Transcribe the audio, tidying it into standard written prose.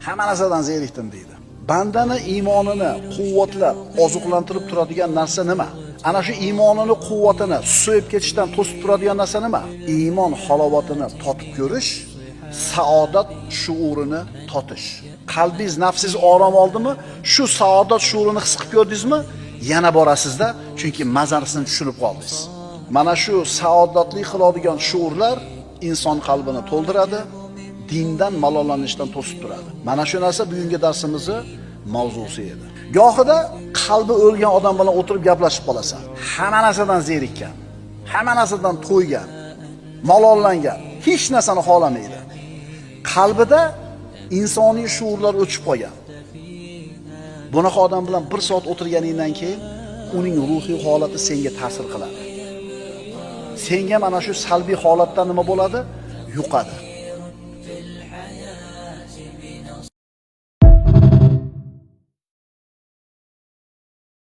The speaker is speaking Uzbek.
Hamma narsadan zerikdim deydi. Bandani iymonini quvvatlab, oziqlantirib turadigan narsa nima? Ana shu iymonini, quvvatini so'yib ketishdan to'sib turadigan narsa nima? Iymon halovatini totib ko'rish, saodat shuurini totish. Qalbingiz, nafsingiz orom oldimi? Shu saodat shuurini his qilib ko'rdingizmi? Yana borasizda, chunki mazasini tushunib qoldingiz. Mana shu saodatli qiladigan shuurlar inson qalbini to'ldiradi, dindan malollanishdan to'sib turadi. Mana shu narsa bugungi darsimizni mavzusi edi. Gohida qalbi o'lgan odam bilan o'tirib gaplashib qolasan. Hamma narsadan zerikkan, hamma narsadan to'ygan, malollangan, hech narsani xohlamaydi. Qalbida insoniy shuurlar o'chib qolgan. Bunaqa odam bilan 1 soat o'tirganingdan keyin uning ruhiy holati senga ta'sir qiladi. Senga mana shu salbiy holatdan nima bo'ladi? Yuqadi.